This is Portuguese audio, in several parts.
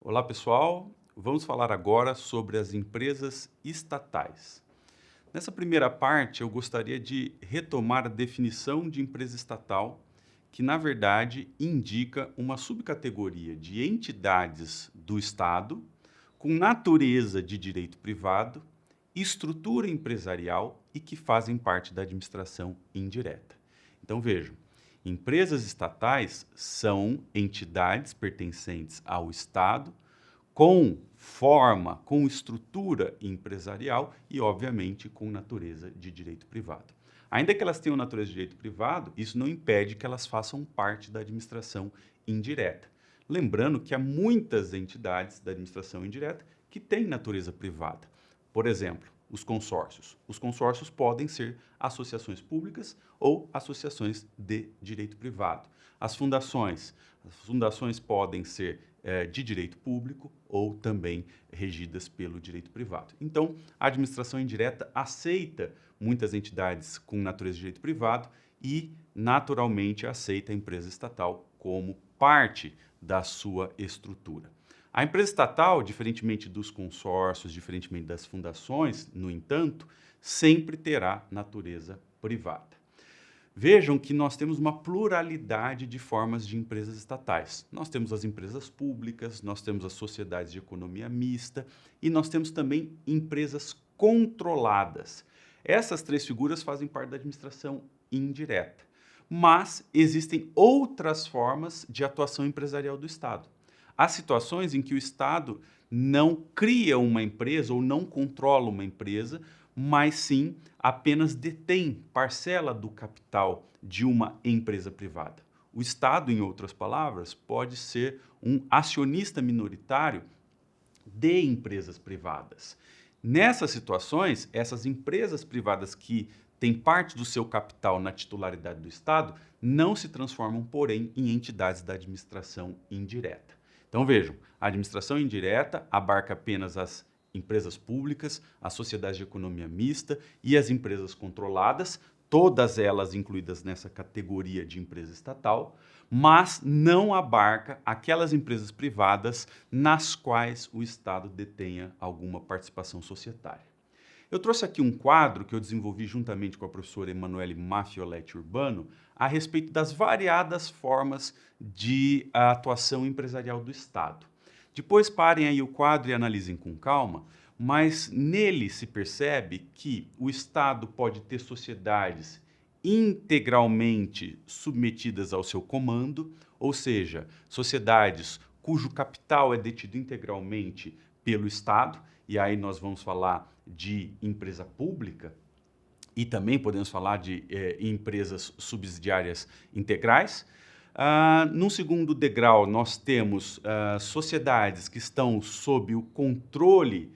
Olá, pessoal. Vamos falar agora sobre as empresas estatais. Nessa primeira parte, eu gostaria de retomar a definição de empresa estatal, que na verdade indica uma subcategoria de entidades do Estado com natureza de direito privado, estrutura empresarial e que fazem parte da administração indireta. Então vejam, empresas estatais são entidades pertencentes ao Estado com forma, com estrutura empresarial e, obviamente, com natureza de direito privado. Ainda que elas tenham natureza de direito privado, isso não impede que elas façam parte da administração indireta. Lembrando que há muitas entidades da administração indireta que têm natureza privada. Por exemplo, os consórcios. Os consórcios podem ser associações públicas ou associações de direito privado. As fundações podem ser de direito público ou também regidas pelo direito privado. Então, a administração indireta aceita muitas entidades com natureza de direito privado e, naturalmente, aceita a empresa estatal como parte da sua estrutura. A empresa estatal, diferentemente dos consórcios, diferentemente das fundações, no entanto, sempre terá natureza privada. Vejam que nós temos uma pluralidade de formas de empresas estatais. Nós temos as empresas públicas, nós temos as sociedades de economia mista e nós temos também empresas controladas. Essas três figuras fazem parte da administração indireta. Mas existem outras formas de atuação empresarial do Estado. Há situações em que o Estado não cria uma empresa ou não controla uma empresa, mas sim apenas detém parcela do capital de uma empresa privada. O Estado, em outras palavras, pode ser um acionista minoritário de empresas privadas. Nessas situações, essas empresas privadas que têm parte do seu capital na titularidade do Estado não se transformam, porém, em entidades da administração indireta. Então vejam, a administração indireta abarca apenas as empresas públicas, as sociedades de economia mista e as empresas controladas, todas elas incluídas nessa categoria de empresa estatal, mas não abarca aquelas empresas privadas nas quais o Estado detenha alguma participação societária. Eu trouxe aqui um quadro que eu desenvolvi juntamente com a professora Emanuele Maffioletti Urbano a respeito das variadas formas de atuação empresarial do Estado. Depois parem aí o quadro e analisem com calma, mas nele se percebe que o Estado pode ter sociedades integralmente submetidas ao seu comando, ou seja, sociedades cujo capital é detido integralmente pelo Estado, e aí nós vamos falar de empresa pública, e também podemos falar de empresas subsidiárias integrais. Num segundo degrau, nós temos sociedades que estão sob o controle,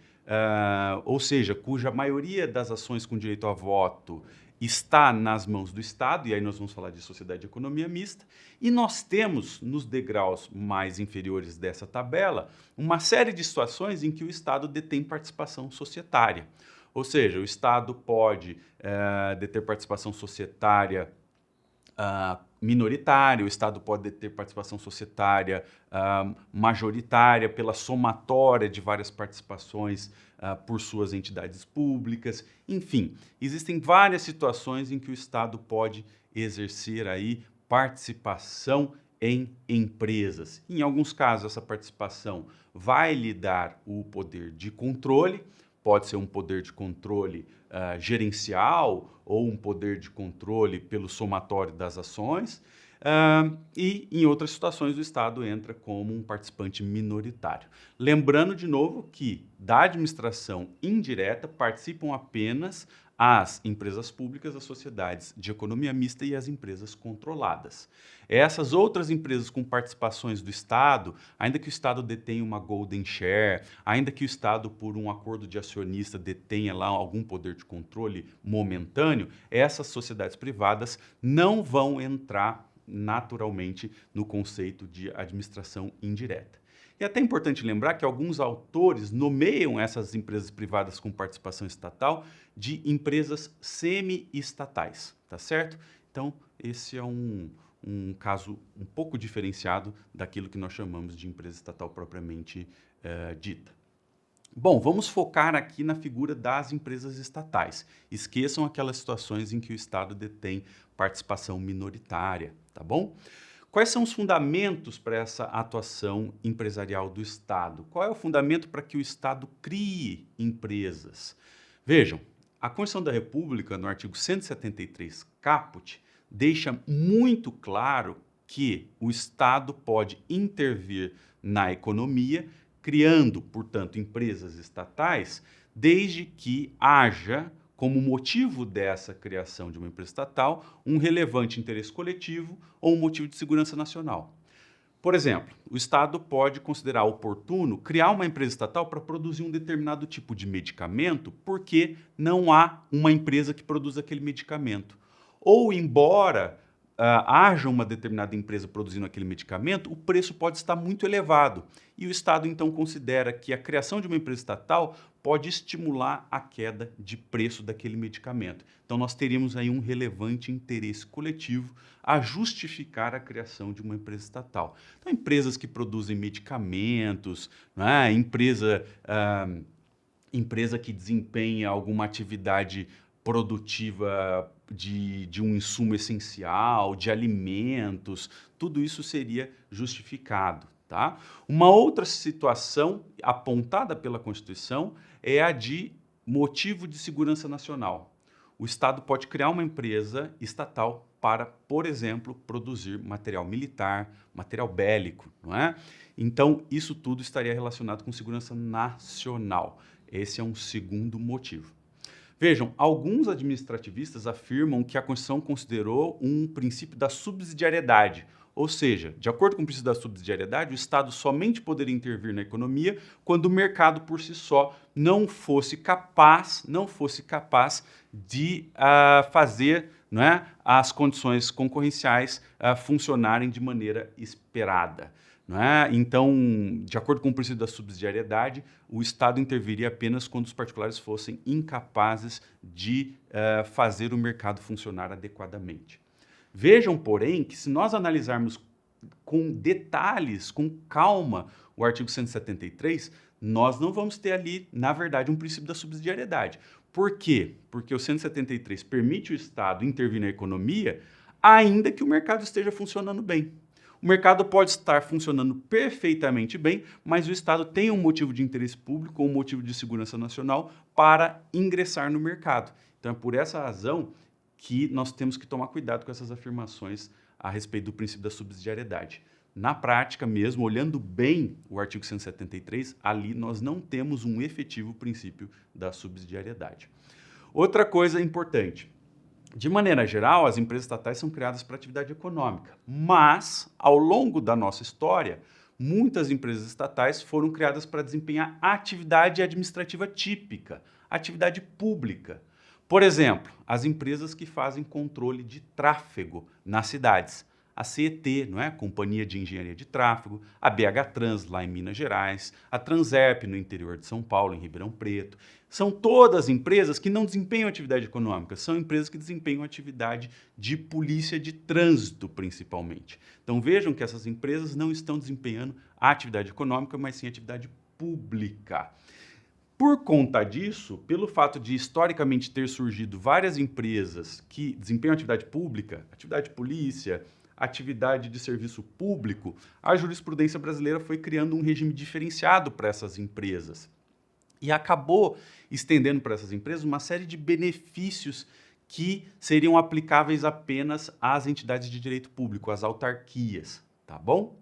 ou seja, cuja maioria das ações com direito a voto está nas mãos do Estado, e aí nós vamos falar de sociedade de economia mista, e nós temos, nos degraus mais inferiores dessa tabela, uma série de situações em que o Estado detém participação societária. Ou seja, o Estado pode deter participação societária minoritária, o Estado pode ter participação societária majoritária pela somatória de várias participações por suas entidades públicas. Enfim, existem várias situações em que o Estado pode exercer aí participação em empresas. Em alguns casos, essa participação vai lhe dar o poder de controle, pode ser um poder de controle gerencial ou um poder de controle pelo somatório das ações, e em outras situações o Estado entra como um participante minoritário. Lembrando de novo que da administração indireta participam apenas as empresas públicas, as sociedades de economia mista e as empresas controladas. Essas outras empresas com participações do Estado, ainda que o Estado detenha uma golden share, ainda que o Estado, por um acordo de acionista, detenha lá algum poder de controle momentâneo, essas sociedades privadas não vão entrar naturalmente no conceito de administração indireta. E é até importante lembrar que alguns autores nomeiam essas empresas privadas com participação estatal de empresas semi-estatais, tá certo? Então, esse é um um caso um pouco diferenciado daquilo que nós chamamos de empresa estatal propriamente dita. Bom, vamos focar aqui na figura das empresas estatais. Esqueçam aquelas situações em que o Estado detém participação minoritária, tá bom? Quais são os fundamentos para essa atuação empresarial do Estado? Qual é o fundamento para que o Estado crie empresas? Vejam, a Constituição da República, no artigo 173, caput, deixa muito claro que o Estado pode intervir na economia, criando, portanto, empresas estatais, desde que haja, como motivo dessa criação de uma empresa estatal, um relevante interesse coletivo ou um motivo de segurança nacional. Por exemplo, o Estado pode considerar oportuno criar uma empresa estatal para produzir um determinado tipo de medicamento porque não há uma empresa que produza aquele medicamento. Ou, embora haja uma determinada empresa produzindo aquele medicamento, o preço pode estar muito elevado. E o Estado, então, considera que a criação de uma empresa estatal pode estimular a queda de preço daquele medicamento. Então, nós teríamos aí um relevante interesse coletivo a justificar a criação de uma empresa estatal. Então, empresas que produzem medicamentos, né, empresa que desempenha alguma atividade produtiva de um insumo essencial, de alimentos, tudo isso seria justificado. Tá? Uma outra situação apontada pela Constituição é a de motivo de segurança nacional. O Estado pode criar uma empresa estatal para, por exemplo, produzir material militar, material bélico, não é? Então, isso tudo estaria relacionado com segurança nacional. Esse é um segundo motivo. Vejam, alguns administrativistas afirmam que a Constituição considerou um princípio da subsidiariedade, ou seja, de acordo com o princípio da subsidiariedade, o Estado somente poderia intervir na economia quando o mercado por si só não fosse capaz de fazer, não é, as condições concorrenciais funcionarem de maneira esperada. Não é? Então, de acordo com o princípio da subsidiariedade, o Estado interviria apenas quando os particulares fossem incapazes de fazer o mercado funcionar adequadamente. Vejam, porém, que se nós analisarmos com detalhes, com calma, o artigo 173, nós não vamos ter ali, na verdade, um princípio da subsidiariedade. Por quê? Porque o 173 permite o Estado intervir na economia, ainda que o mercado esteja funcionando bem. O mercado pode estar funcionando perfeitamente bem, mas o Estado tem um motivo de interesse público ou um motivo de segurança nacional para ingressar no mercado. Então, é por essa razão que nós temos que tomar cuidado com essas afirmações a respeito do princípio da subsidiariedade. Na prática mesmo, olhando bem o artigo 173, ali nós não temos um efetivo princípio da subsidiariedade. Outra coisa importante. De maneira geral, as empresas estatais são criadas para atividade econômica, mas, ao longo da nossa história, muitas empresas estatais foram criadas para desempenhar atividade administrativa típica, atividade pública. Por exemplo, as empresas que fazem controle de tráfego nas cidades. A CET, não é? Companhia de Engenharia de Tráfego, a BH Trans, lá em Minas Gerais, a Transerp, no interior de São Paulo, em Ribeirão Preto. São todas empresas que não desempenham atividade econômica, são empresas que desempenham atividade de polícia de trânsito, principalmente. Então vejam que essas empresas não estão desempenhando a atividade econômica, mas sim atividade pública. Por conta disso, pelo fato de historicamente ter surgido várias empresas que desempenham atividade pública, atividade de polícia, atividade de serviço público, a jurisprudência brasileira foi criando um regime diferenciado para essas empresas e acabou estendendo para essas empresas uma série de benefícios que seriam aplicáveis apenas às entidades de direito público, às autarquias, tá bom?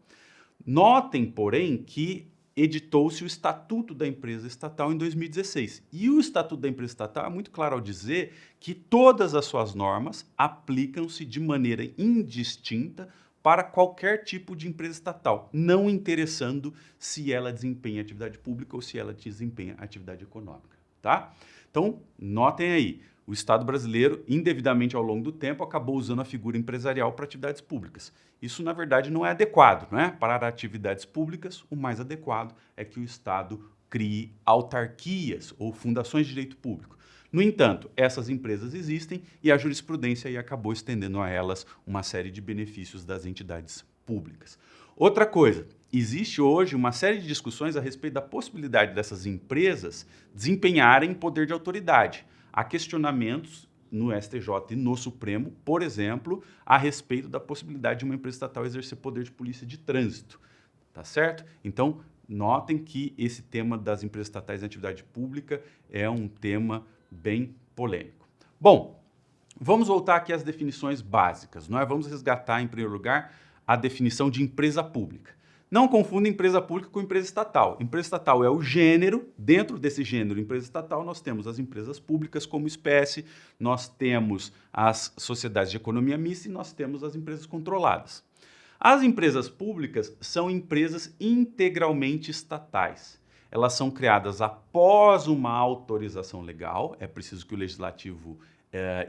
Notem, porém, que editou-se o Estatuto da Empresa Estatal em 2016. E o Estatuto da Empresa Estatal é muito claro ao dizer que todas as suas normas aplicam-se de maneira indistinta para qualquer tipo de empresa estatal, não interessando se ela desempenha atividade pública ou se ela desempenha atividade econômica, tá? Então, notem aí, o Estado brasileiro, indevidamente ao longo do tempo, acabou usando a figura empresarial para atividades públicas. Isso, na verdade, não é adequado, não é? Para atividades públicas, o mais adequado é que o Estado crie autarquias ou fundações de direito público. No entanto, essas empresas existem e a jurisprudência aí acabou estendendo a elas uma série de benefícios das entidades públicas. Outra coisa, existe hoje uma série de discussões a respeito da possibilidade dessas empresas desempenharem poder de autoridade. Há questionamentos no STJ e no Supremo, por exemplo, a respeito da possibilidade de uma empresa estatal exercer poder de polícia de trânsito. Tá certo? Então, notem que esse tema das empresas estatais em atividade pública é um tema bem polêmico. Bom, vamos voltar aqui às definições básicas. Nós vamos resgatar, em primeiro lugar, a definição de empresa pública. Não confunda empresa pública com empresa estatal. Empresa estatal é o gênero. Dentro desse gênero, empresa estatal, nós temos as empresas públicas como espécie, nós temos as sociedades de economia mista e nós temos as empresas controladas. As empresas públicas são empresas integralmente estatais. Elas são criadas após uma autorização legal, é preciso que o legislativo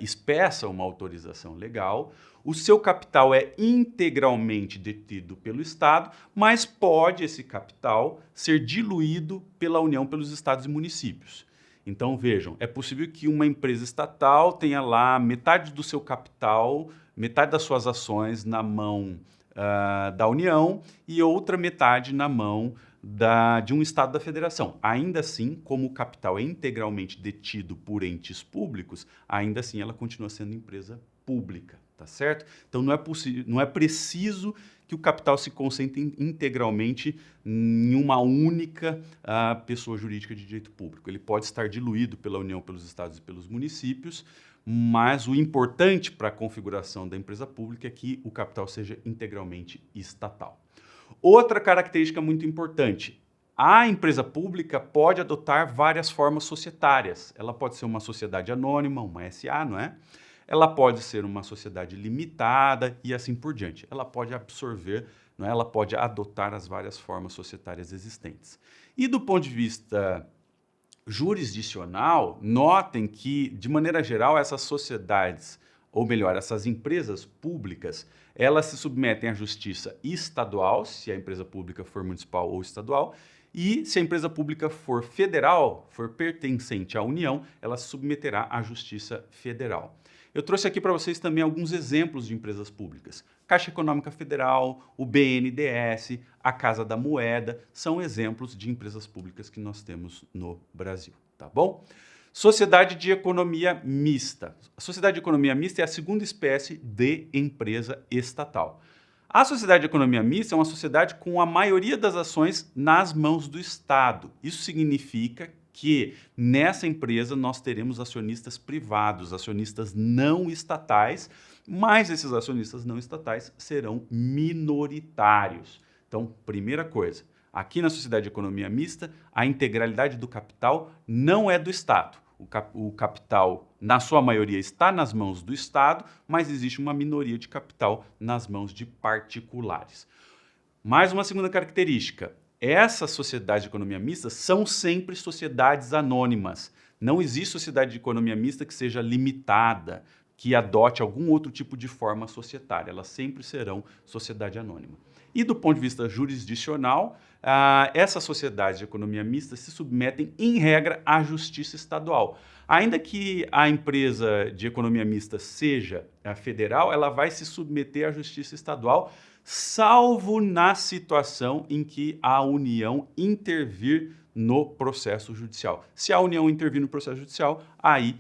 expeça uma autorização legal. O seu capital é integralmente detido pelo Estado, mas pode esse capital ser diluído pela União, pelos estados e municípios. Então, vejam, é possível que uma empresa estatal tenha lá metade do seu capital, metade das suas ações na mão da União e outra metade na mão de um Estado da Federação. Ainda assim, como o capital é integralmente detido por entes públicos, ainda assim ela continua sendo empresa pública, tá certo? Então não é preciso que o capital se concentre integralmente em uma única pessoa jurídica de direito público. Ele pode estar diluído pela União, pelos estados e pelos municípios, mas o importante para a configuração da empresa pública é que o capital seja integralmente estatal. Outra característica muito importante, a empresa pública pode adotar várias formas societárias. Ela pode ser uma sociedade anônima, uma SA, não é? Ela pode ser uma sociedade limitada e assim por diante. Ela pode absorver, não é? Ela pode adotar as várias formas societárias existentes. E do ponto de vista jurisdicional, notem que, de maneira geral, essas sociedades, ou melhor, essas empresas públicas, elas se submetem à justiça estadual, se a empresa pública for municipal ou estadual, e se a empresa pública for federal, for pertencente à União, ela se submeterá à justiça federal. Eu trouxe aqui para vocês também alguns exemplos de empresas públicas. Caixa Econômica Federal, o BNDES, a Casa da Moeda, são exemplos de empresas públicas que nós temos no Brasil, tá bom? Sociedade de Economia Mista. A Sociedade de Economia Mista é a segunda espécie de empresa estatal. A Sociedade de Economia Mista é uma sociedade com a maioria das ações nas mãos do Estado. Isso significa que nessa empresa nós teremos acionistas privados, acionistas não estatais, mas esses acionistas não estatais serão minoritários. Então, primeira coisa, aqui na Sociedade de Economia Mista, a integralidade do capital não é do Estado. O capital, na sua maioria, está nas mãos do Estado, mas existe uma minoria de capital nas mãos de particulares. Mais uma segunda característica. Essas sociedades de economia mista são sempre sociedades anônimas. Não existe sociedade de economia mista que seja limitada, que adote algum outro tipo de forma societária. Elas sempre serão sociedade anônima. E do ponto de vista jurisdicional, essas sociedades de economia mista se submetem, em regra, à justiça estadual. Ainda que a empresa de economia mista seja federal, ela vai se submeter à justiça estadual, salvo na situação em que a União intervir no processo judicial. Se a União intervir no processo judicial, aí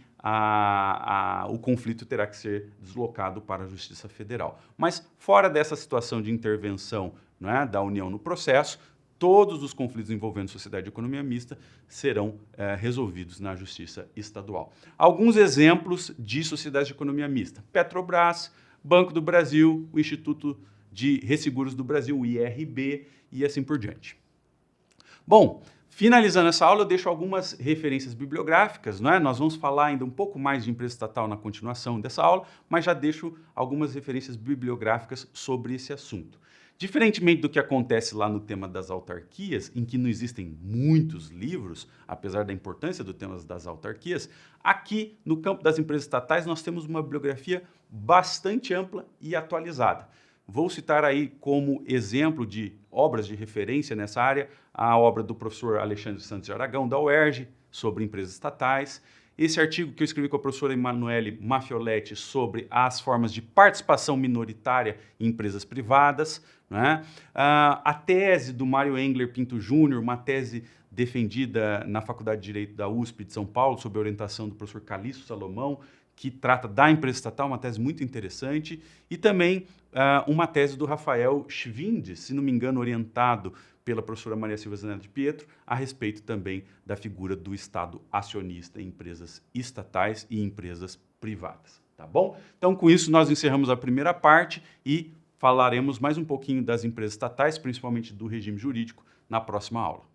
o conflito terá que ser deslocado para a Justiça Federal. Mas fora dessa situação de intervenção, não é, da União no processo, todos os conflitos envolvendo sociedade de economia mista serão resolvidos na Justiça Estadual. Alguns exemplos de sociedades de economia mista: Petrobras, Banco do Brasil, o Instituto de Resseguros do Brasil, o IRB, e assim por diante. Bom, finalizando essa aula, eu deixo algumas referências bibliográficas, não é? Nós vamos falar ainda um pouco mais de empresa estatal na continuação dessa aula, mas já deixo algumas referências bibliográficas sobre esse assunto. Diferentemente do que acontece lá no tema das autarquias, em que não existem muitos livros, apesar da importância do tema das autarquias, aqui no campo das empresas estatais nós temos uma bibliografia bastante ampla e atualizada. Vou citar aí como exemplo de obras de referência nessa área a obra do professor Alexandre Santos de Aragão, da UERJ, sobre empresas estatais. esse artigo que eu escrevi com a professora Emanuele Maffioletti sobre as formas de participação minoritária em empresas privadas, né? A tese do Mário Engler Pinto Júnior, uma tese defendida na Faculdade de Direito da USP de São Paulo, sob a orientação do professor Calixto Salomão, que trata da empresa estatal, uma tese muito interessante, e também uma tese do Rafael Schwind, se não me engano, orientado pela professora Maria Silva Zanella de Pietro, a respeito também da figura do Estado acionista em empresas estatais e empresas privadas. Tá bom? Então, com isso, nós encerramos a primeira parte e falaremos mais um pouquinho das empresas estatais, principalmente do regime jurídico, na próxima aula.